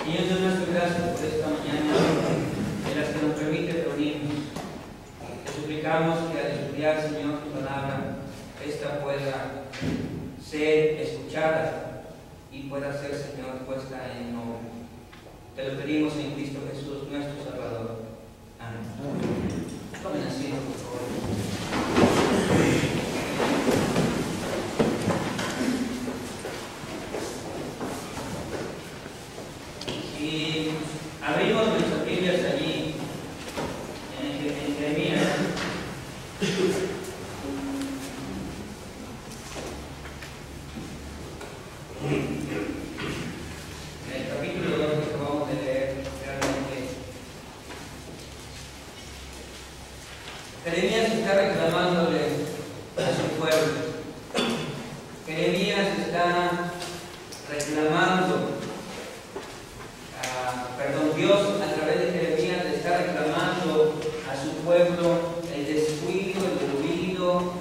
Señor Dios nuestro, gracias por esta mañana en la que nos permite reunirnos. Te suplicamos que al estudiar, Señor, tu palabra, esta pueda ser escuchada y pueda ser, Señor, puesta en obra. Te lo pedimos en Cristo Jesús, nuestro Salvador. Amén. Tomen asiento, por favor. Y abrimos nuestras Biblias allí en Jeremías. En el capítulo 2 que acabamos de leer, realmente Jeremías está reclamándole a su pueblo. Jeremías está reclamando. Dios a través de Jeremías le está reclamando a su pueblo el descuido, el olvido,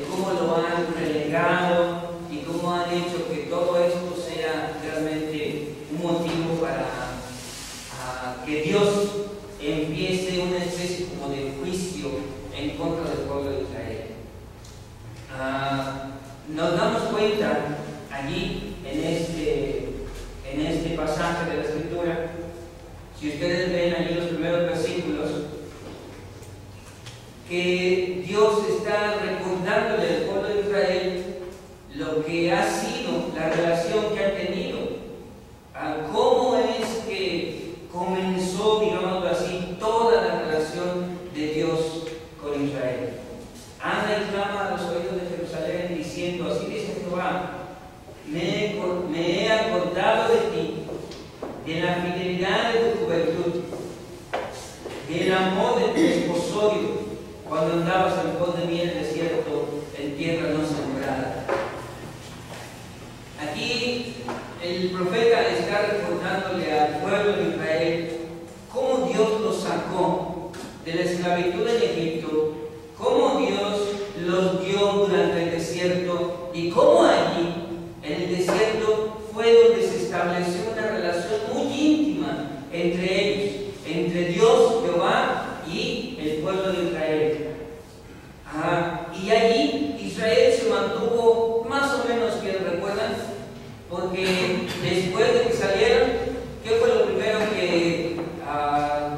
cómo lo han relegado y cómo han hecho que todo esto sea realmente un motivo para que Dios empiece una especie como de juicio en contra del pueblo de Israel. Nos damos cuenta allí en este pasaje de la Escritura. Si ustedes ven allí los primeros versículos, que Dios está recordándole al pueblo de Israel lo que ha sido la relación que han tenido, cómo es que comenzó, digámoslo así, toda la relación de Dios con Israel. Anda y clama a los oídos de Jerusalén diciendo: así dice Jehová, me he acordado de ti, de la fidelidad de tu juventud, del amor de tu desposorio, cuando andabas en pos de mí en el desierto, en tierra no sembrada. Aquí el profeta está recordándole al pueblo de Israel cómo Dios los sacó de la esclavitud en Egipto, cómo Dios los dio durante el desierto y cómo allí, en el desierto, fue donde se estableció una relación muy íntima entre ellos, entre Dios, Jehová y el pueblo de Israel. Y allí Israel se mantuvo más o menos bien, ¿recuerdan? Porque después de que salieron, ¿qué fue lo primero que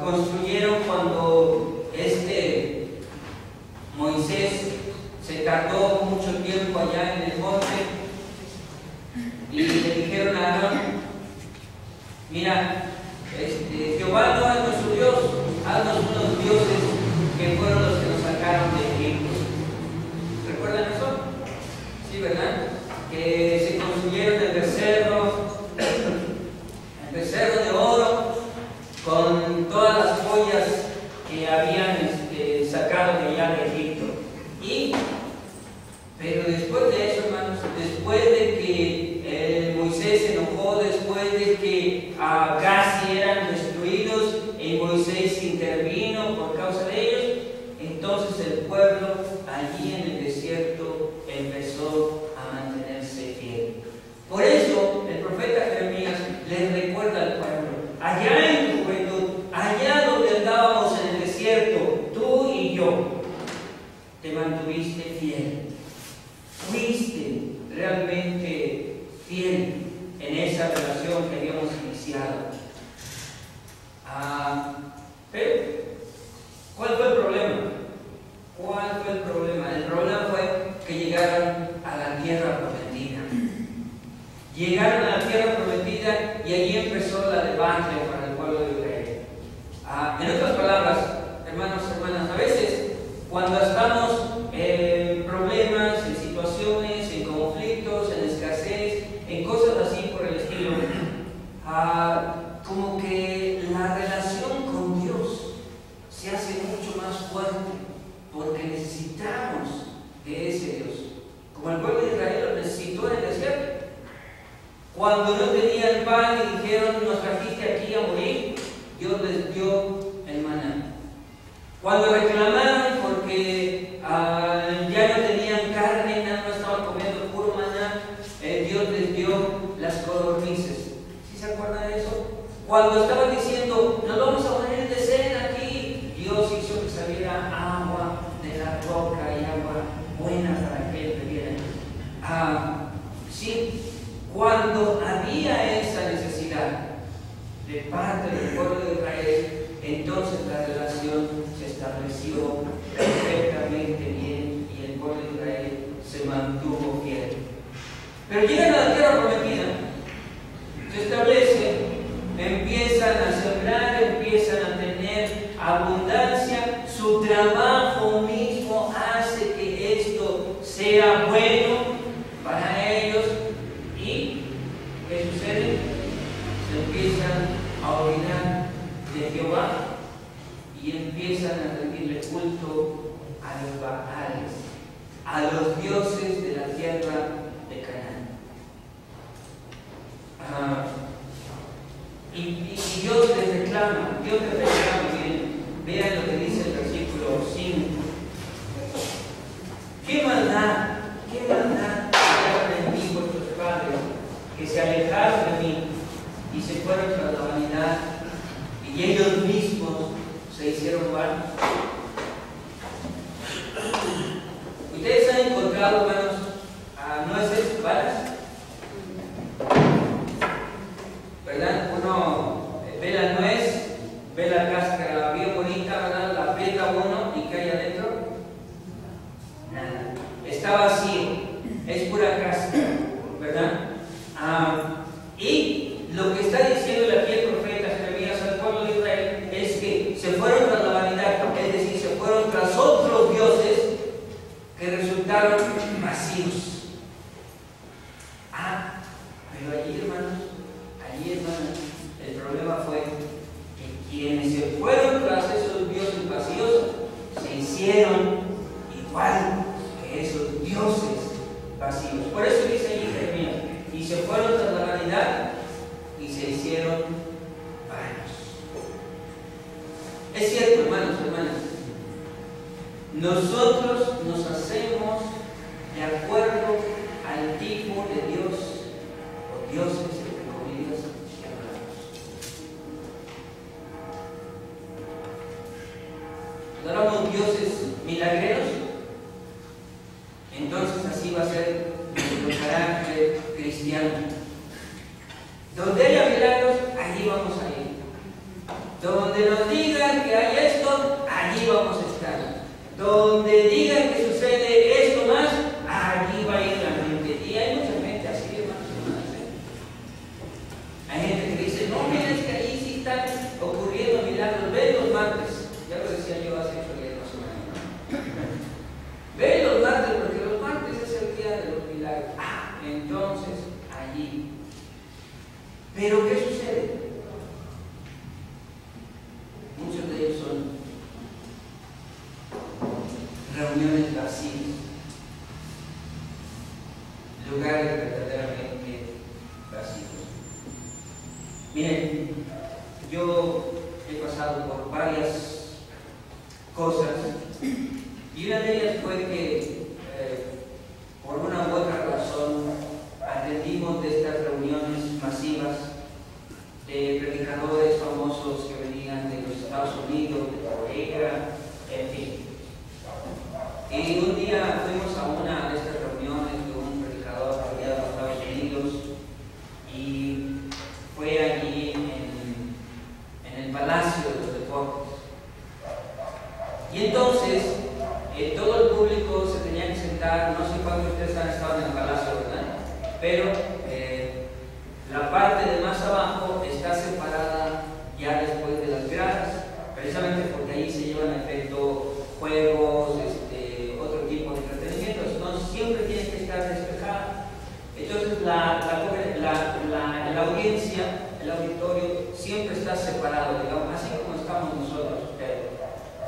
construyeron cuando Moisés se tardó mucho tiempo allá en el monte? Y le dijeron a Aarón: mira, Jehová no es nuestro Dios, haznos unos dioses que fueron los que nos sacaron de Egipto. ¿Recuerdan eso? Sí, ¿verdad? Que se construyeron el becerro de oro con todas las joyas que habían sacado de allá de Egipto. Pero después de eso, hermanos, después de que Moisés se enojó, después de que casi eran destruidos y Moisés intervino por causa de ellos, entonces el pueblo allí en el desierto empezó a mantenerse fiel. Por eso el profeta Jeremías les recuerda al pueblo: allá en tu juventud, allá donde andábamos en el desierto, tú y yo, te mantuviste fiel. Fuiste realmente fiel en esa relación que habíamos iniciado. Pero, ¿cuál fue el problema? ¿Cuál fue el problema? El problema fue que llegaron a la tierra prometida. Llegaron a la tierra prometida y allí empezó la debacle para el pueblo de Israel. En otras palabras, hermanos y hermanas, a veces cuando estamos en problemas, en situaciones, en conflictos, en escasez, en cosas así por el estilo, como que la relación con Dios se hace mucho más fuerte porque necesitamos de ese Dios. Como el pueblo de Israel lo necesitó en el desierto. Cuando no tenían pan y dijeron: nos trajiste aquí a morir, Dios les dio el maná. Cuando reclamaron porque ya no tenían carne, nada más estaban comiendo puro maná, Dios les dio las codornices. ¿Sí se acuerdan de eso? Cuando estaban diciendo, nos vamos a morir de sed aquí, Dios hizo que saliera agua de la roca y agua buena para que él bebiera. Sí, cuando había esa necesidad de parte del pueblo de Israel, entonces la relación se estableció perfectamente bien y el pueblo de Israel se mantuvo fiel. Pero llegan a la tierra prometida, se establece, empiezan a sembrar, empiezan a tener abundancia, su trabajo mismo hace que esto sea bueno para ellos. ¿Y qué sucede? Se empiezan a olvidar de Jehová y empiezan a rendirle culto a los Baales, a los dioses de la tierra de Canaán. Y Dios les reclama, miren, vean lo que dice el versículo 5. ¿Qué maldad hallaron en mí vuestros padres, que se alejaron de mí y se fueron tras la vanidad, y ellos mismos se hicieron vanos? ¿Ustedes han encontrado, hermanos, nueces vanas? ¿Verdad? Uno ve la nuez, ve la cáscara bien bonita, ¿verdad? La aprieta uno y ¿qué hay adentro? Nada. Está vacío, es pura cáscara, ¿verdad? Y lo que está diciendo aquí el profeta Jeremías al pueblo de Israel es que se fueron tras la vanidad, es decir, se fueron tras otros dioses que resultaron vacíos. Pero allí, hermanos, el problema fue que quienes se fueron tras esos dioses vacíos se hicieron igual que esos dioses vacíos. Por eso dice allí Jeremías, y se fueron tras la vanidad y se hicieron vanos. Es cierto, hermanos, nosotros nos hacemos de acuerdo al tipo de Dios o dioses entre comillas que hablamos. ¿Adoramos dioses milagreros? Entonces así va a ser nuestro carácter cristiano. Donde haya milagros, allí vamos a ir. Donde nos digan que hay esto, allí vamos a estar. Donde digan que sucede esto más, allí va a ir la mente. Y hay mucha gente así, hermanos. Hay gente que dice, no, mira, es que ahí sí están ocurriendo milagros. Ven los martes. Ya lo decía yo hace 8 días más o menos, ¿no? Ven los martes, porque los martes es el día de los milagros. Entonces, allí. Pero ¿qué sucede? Muchos de ellos son reuniones vacías, lugares verdaderamente vacíos. Miren, yo he pasado por varias cosas y una de ellas fue que por una u otra razón atendimos de estas reuniones masivas de predicadores famosos que venían de los Estados Unidos, de Corea, en fin. Y un día fuimos a una de estas reuniones de un predicador que había de los Estados Unidos y fue allí en el Palacio de los Deportes. Y entonces todo el público se tenía que sentar, no sé cuántos de ustedes han estado en el Palacio, ¿verdad? Pero la parte de más abajo está separada ya después de las gradas, precisamente porque ahí se llevan a efecto juegos, otro tipo de entretenimientos. Entonces siempre tiene que estar despejada. Entonces la audiencia, el auditorio siempre está separado, digamos, así como estamos nosotros.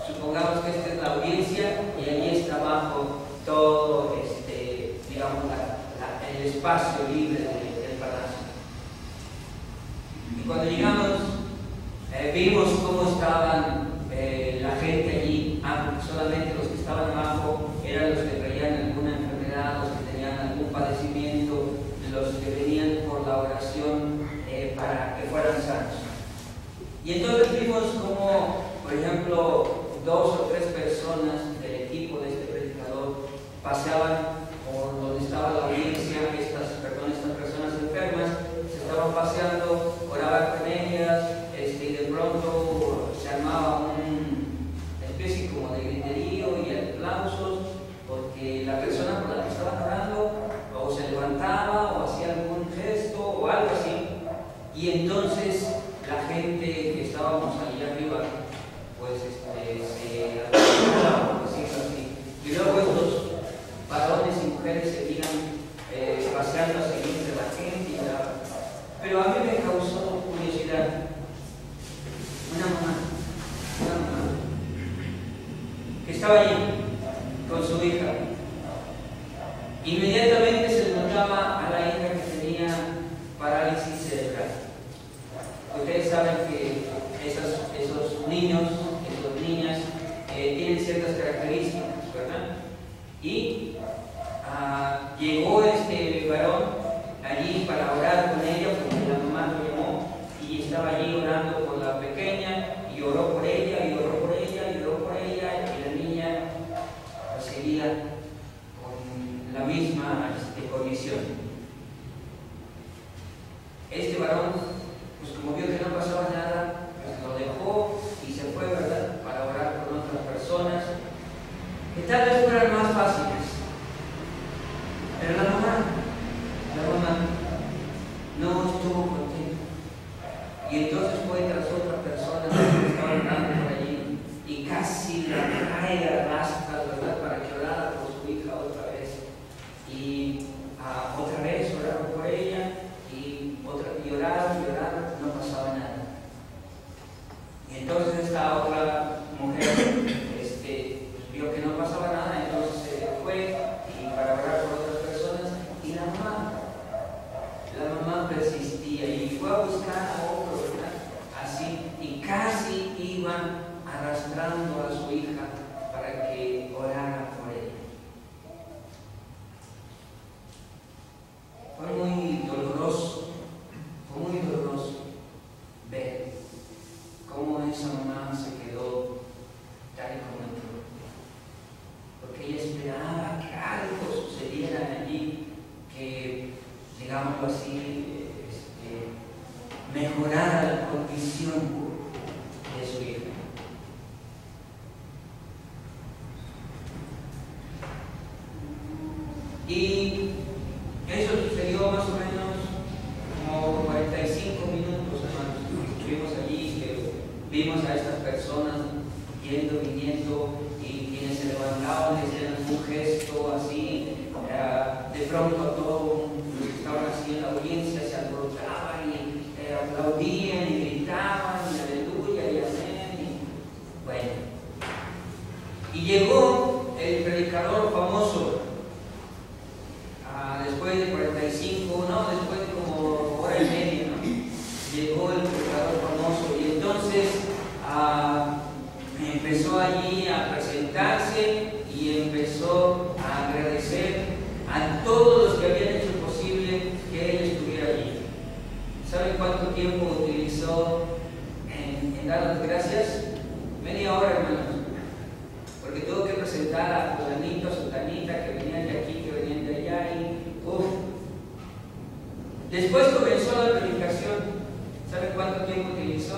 Supongamos que esta es la audiencia y ahí está abajo todo, digamos, el espacio libre del palacio. Y cuando llegamos, vimos cómo estaban la gente allí. Solamente los que estaban abajo eran los que traían alguna enfermedad, los que tenían algún padecimiento, los que venían por la oración para que fueran sanos. Y entonces vimos como, por ejemplo, 2 o 3 personas del equipo de este predicador paseaban por donde estaba la audiencia, estas personas enfermas, se estaban paseando, oraban con ellas, y de pronto se armaba una especie como de griterío y aplausos, porque la persona por la que estaban orando o se levantaba o hacía algún gesto o algo así, y entonces la gente que estábamos allí arriba, pues se aplaudió, por decirlo así, y luego estos varones y mujeres seguían paseando a seguir entre la gente y la... Pero a mí me causó curiosidad una mamá que estaba allí con su hija. Inmediatamente se le notaba a la hija que tenía parálisis cerebral. Ustedes saben que esos niños, esas niñas tienen ciertas características, ¿verdad? Y llegó este varón allí para orar con ella, porque la mamá lo llamó y estaba allí orando por la pequeña, y oró por ella, y oró por ella, y oró por ella, y la niña seguía con la misma condición. Este varón, pues como vio que no pasaba nada, pues lo dejó y se fue, ¿verdad?, para orar con otras personas que tal vez fueran más fáciles. Pero la mamá no estuvo contenta. Y entonces fue tras otra persona que estaba orando por allí y casi la trae a rastas, ¿verdad?, para que orara por su hija otra vez. Y otra vez oraron por ella y oraron, no pasaba nada. Y entonces esta otra mujer vio que no pasaba nada, entonces se fue para orar por otras personas, y la mamá persistía y fue a buscar a otro, ¿verdad?, así, y casi iban arrastrando a su hija para que orara por ella. Fue muy doloroso ver cómo esa mamá se quedó tal y como entró, porque ella esperaba que algo sucediera allí, que, digámoslo así, mejorara la condición de su hija. Y eso sucedió más o menos como 45 minutos, hermanos. Estuvimos allí, que vimos a estas personas yendo, viniendo, y quienes se levantaban hacían un gesto así. De pronto todos los que estaban así en la audiencia se alborotaban y aplaudían y gritaban y aleluya y amén. Y bueno, y llegó el predicador famoso. Después de 45, después de como hora y media, llegó el predicador famoso, y entonces empezó allí a presentarse y empezó a agradecer a todos los que habían hecho posible que él estuviera allí. ¿Saben cuánto tiempo utilizó en dar las gracias? Media hora, hermanos, porque tuvo que presentar a fulanito, a sultanita, que venían de aquí, que venían de allá, y después comenzó la predicación. ¿Saben cuánto tiempo utilizó?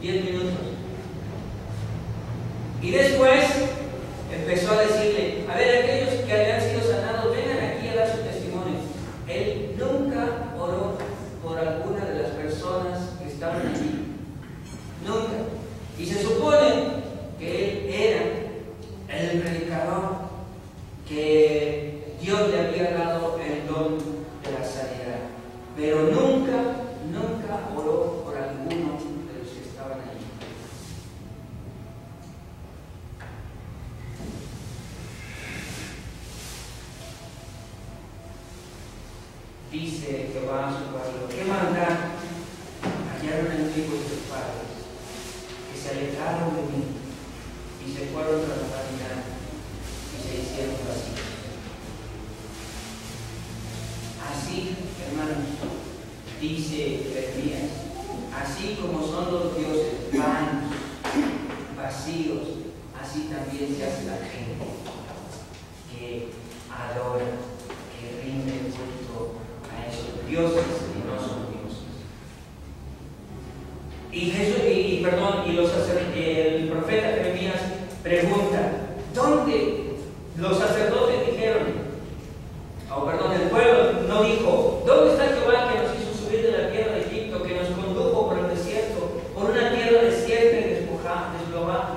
10 minutos. Y después empezó a decirle: a ver, aquellos que habían sido sanados, vengan aquí a dar su testimonio. Él nunca oró por alguna de las personas que estaban allí. Nunca. Y se supone que él era el predicador, que Dios le había dado el don de la sanidad, pero nunca oró por alguno de los que estaban allí. Dice Jehová a su pueblo: ¿qué maldad hallaron en mí vuestros padres, que se alejaron de mí y se fueron tras la vanidad y se hicieron vacíos? Así, hermanos, dice Jeremías, así como son los dioses vanos, vacíos, así también se hace la gente que adora, que rinde culto a esos dioses que no son dioses. El profeta Jeremías pregunta, ¿dónde los sacerdotes dijeron? El pueblo no dijo, ¿dónde está Jehová que nos hizo subir de la tierra de Egipto, que nos condujo por el desierto, por una tierra desierta y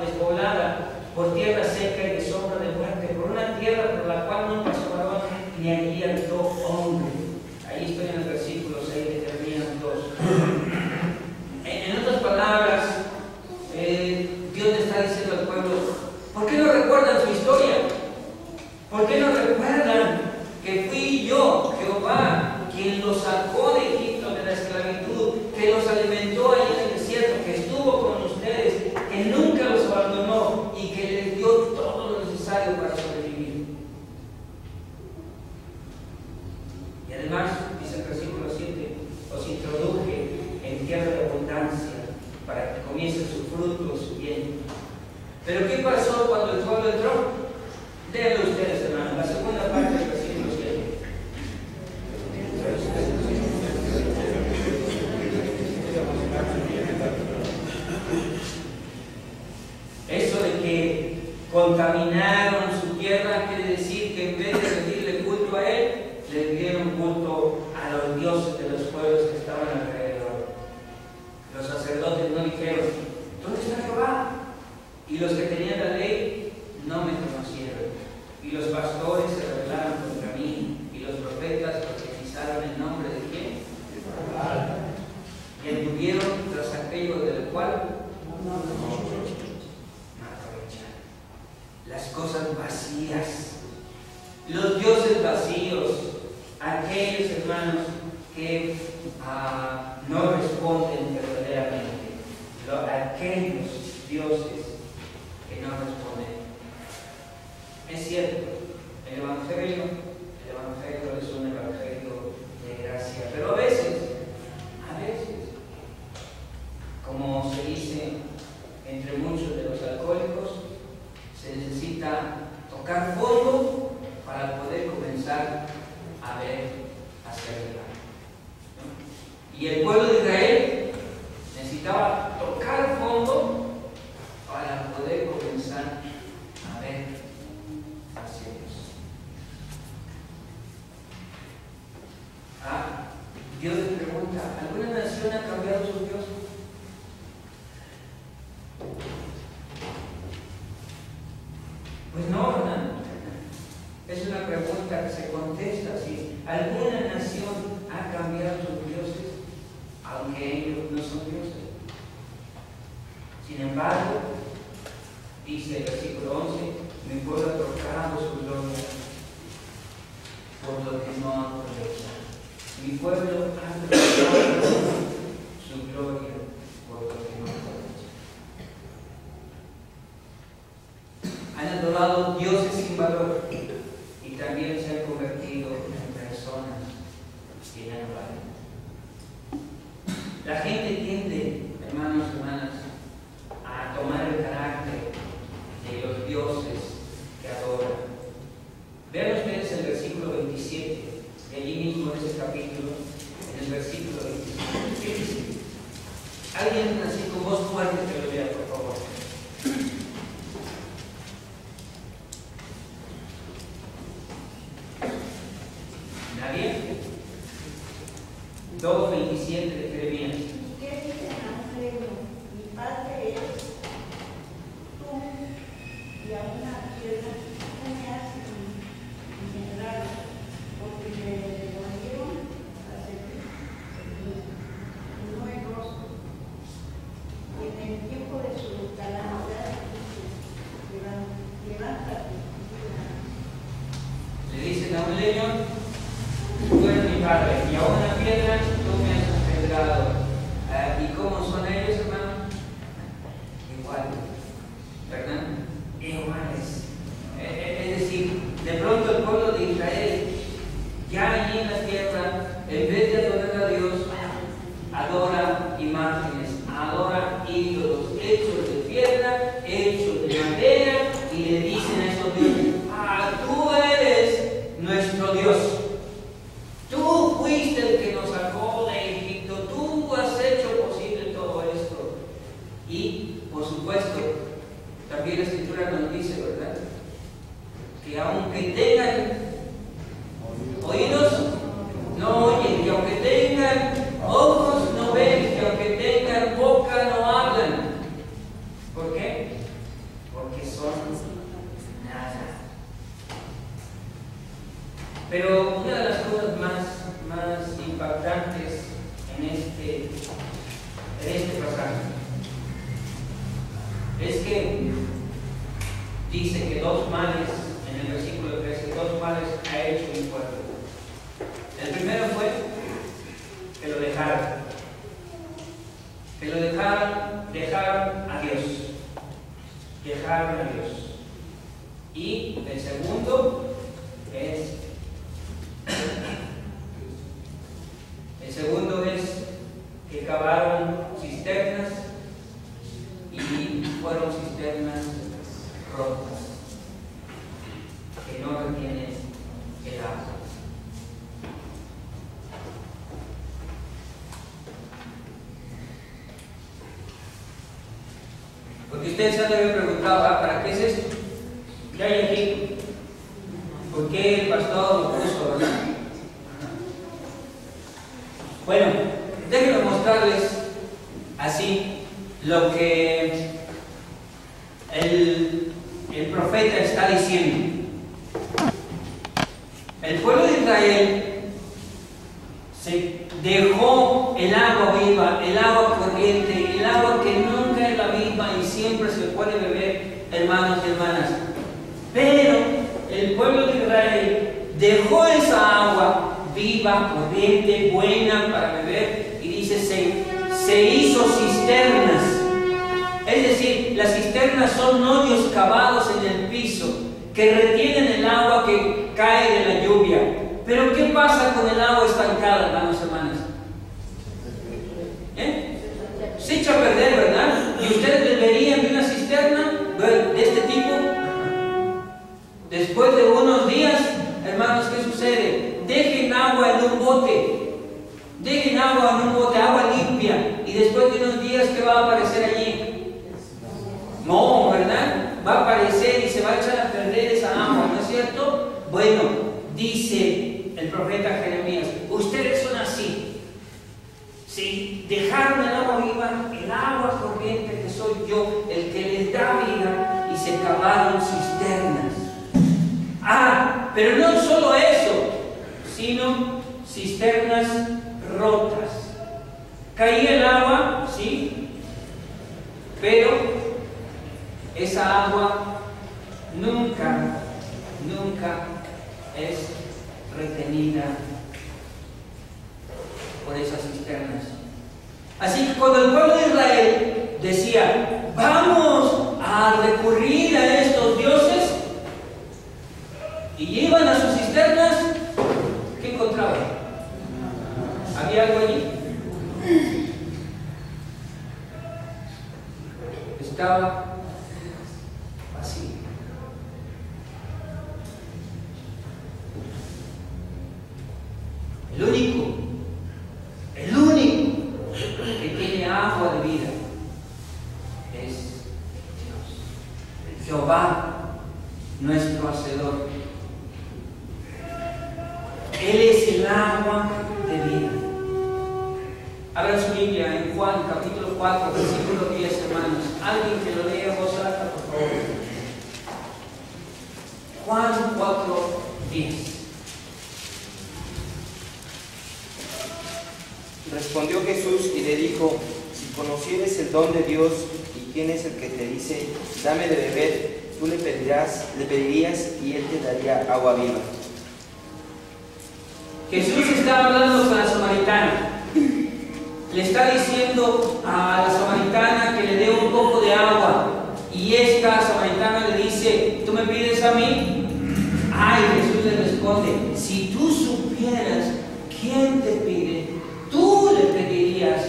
despoblada, por tierra seca y de sombra de muerte, por una tierra por la cual no pasó varón, ni allí habitó hombre? Ahí estoy en el versículo 6 de Jeremías 2. En otras palabras, Dios le está diciendo al pueblo, ¿por qué no recuerdan su historia? ¿Por qué no recuerdan que fui yo, Jehová, quien los sacó de Egipto, de la esclavitud, que los alimentó allá en el desierto, que estuvo con ustedes, que nunca los abandonó y que les dio todo lo necesario para sobrevivir? Y además, dice el versículo 7, os introduje en tierra de abundancia para que comiese su fruto y su bien. Pero ¿qué pasó cuando el pueblo entró? Léanlo ustedes, hermanos, la segunda parte del versículo 7. Eso de que contaminaron su tierra quiere decir que en vez de rendirle culto a él, le dieron culto a los dioses de los pueblos que estaban alrededor. Los sacerdotes no dijeron, ¿dónde está Jehová? Y los que tenían la ley no me conocieron. Y los pastores se rebelaron contra mí. Y los profetas profetizaron en nombre de quién? Y anduvieron tras aquello del cual no aprovecharon. Las cosas vacías, los dioses vacíos, aquellos hermanos que no responden verdaderamente, aquellos dioses que no responden. Es cierto, el Evangelio es un Evangelio de gracia, pero a veces, como se dice entre muchos de los alcohólicos, se necesita tocar fondo para poder comenzar a ver hacia arriba, ¿no? Y el pueblo de Israel necesitaba tocar fondo para poder comenzar a ver hacia Dios. Dios le pregunta, ¿alguna nación ha cambiado su Dios? Pues no, ¿verdad? Es una pregunta que se contesta así. ¿Alguna nación ha cambiado sus dioses, aunque ellos no son dioses? Sin embargo, dice el versículo 11, mi pueblo ha trocado su gloria por lo que no aprovecha. Mi pueblo ha trocado su gloria por lo que no aprovecha. Han adorado dioses sin valor y también se han convertido en personas que ya no valen. La gente tiende, hermanos y hermanas, a tomar el carácter de los dioses que adoran. Vean ustedes el versículo 27, de allí mismo de ese capítulo, en el versículo 27. ¿Qué dice? Alguien así con voz fuerte que lo lea, por favor. ¿Nadie? 2:27 de Jeremías. ¿Y qué dice Alfredo? Mi padre es tú, y a una piedra tú me has engendrado, porque me devolvieron a servir y no el rostro. Y en el tiempo de su piedra, hecho de madera, y le dicen a estos dioses: tú eres nuestro Dios. Tú fuiste el que nos sacó de Egipto, tú has hecho posible todo esto. Y, por supuesto, también la Escritura nos dice, ¿verdad?, que aunque tengan oídos, no oyen, que aunque tengan ojos, no ven, que aunque tengan boca, no hablan. ¿Por qué? Porque son nada. Pero una de las cosas más impactantes en este pasaje es que dice que dos males, en el versículo 13, dos males ha hecho mi pueblo. El primero fue que lo dejaron. Que lo dejaron a Dios. Dejaron a Dios. Y el segundo es que cavaron cisternas y fueron cisternas rotas, que no retienen el agua. Porque ustedes se han de haber preguntado: ¿para qué es esto? ¿Qué hay aquí? ¿Por qué el pastor lo puso, verdad? Bueno, déjenme mostrarles así lo que el profeta está diciendo. El pueblo de Israel se dejó el agua viva, el agua corriente, el agua que nunca es la misma y siempre se puede beber, hermanos y hermanas. Pero el pueblo de Israel dejó esa agua viva, corriente, buena para beber, y dice: se hizo cisternas. Es decir, las cisternas son hoyos cavados en el piso que retienen el agua que cae de la lluvia. Pero ¿qué pasa con el agua estancada, hermanos y hermanas? Se echa a perder, ¿verdad? ¿Y ustedes beberían de una cisterna de este tipo? Después de unos días, hermanos, ¿qué sucede? Dejen agua en un bote. Dejen agua en un bote, agua limpia. Y después de unos días, ¿qué va a aparecer allí? No, ¿verdad? Va a aparecer y se va a echar a perder esa agua, ¿no es cierto? Bueno, dice el profeta Jeremías: ustedes son así. Si dejaron el agua viva, el agua corriente que soy yo, el que les da vida, y se cavaron cisternas. Pero no solo eso, sino cisternas rotas. Caía el agua, sí, pero esa agua nunca es retenida por esas cisternas. Así que cuando el pueblo de Israel decía: vamos a recurrir a estos dioses, y iban a sus cisternas, ¿qué encontraban? ¿Había algo allí? Estaba vacío. El único que tiene agua de vida es Dios, Jehová, nuestro Hacedor. Él es el agua de vida. Abran su Biblia en Juan capítulo 4, versículo 10, hermanos. Alguien que lo lea en voz alta, por favor. Juan 4, 10. Respondió Jesús y le dijo: si conocieres el don de Dios y quién es el que te dice: dame de beber, tú le pedirías y él te daría agua viva. Jesús está hablando con la samaritana. Le está diciendo a la samaritana que le dé un poco de agua. Y esta samaritana le dice: ¿tú me pides a mí? Jesús le responde: si tú supieras quién te pide, tú le pedirías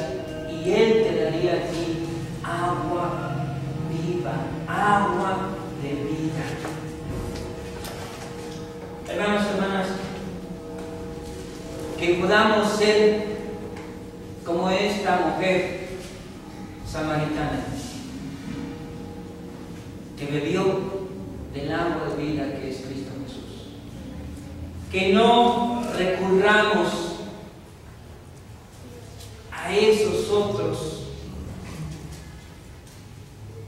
y él te daría a ti agua viva. agua de vida. Hermanos, hermanas, que podamos ser como esta mujer samaritana que bebió del agua de vida que es Cristo Jesús. Que no recurramos a esos otros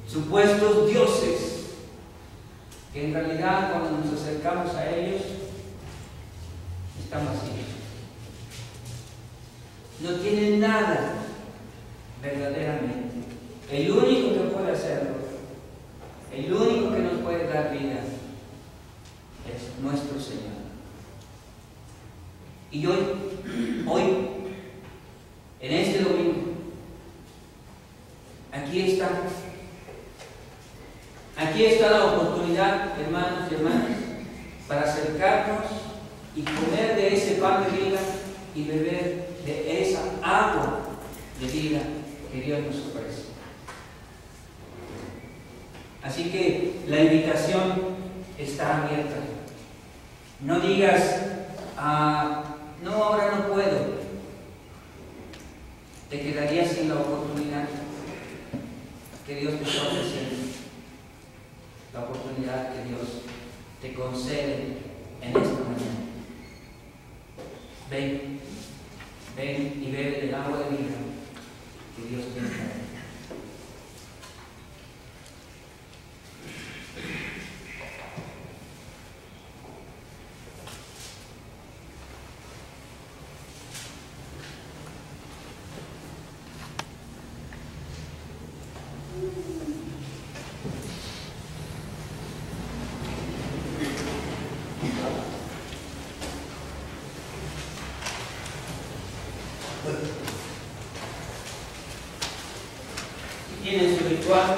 supuestos dioses que en realidad cuando nos acercamos a ellos están vacíos. No tienen nada verdaderamente. El único que puede hacerlo, el único que nos puede dar vida es nuestro Señor. Y hoy, en este domingo, aquí está la oportunidad, hermanos y hermanas, para acercarnos y comer de ese pan de vida y beber de esa agua de vida que Dios nos ofrece. Así que la invitación está abierta. No digas, no, ahora no puedo. Te quedarías sin la oportunidad que Dios te está ofreciendo. La oportunidad que Dios te concede en esta mañana. Ven y bebe del agua de vida que Dios te trae. Tienen su ritual.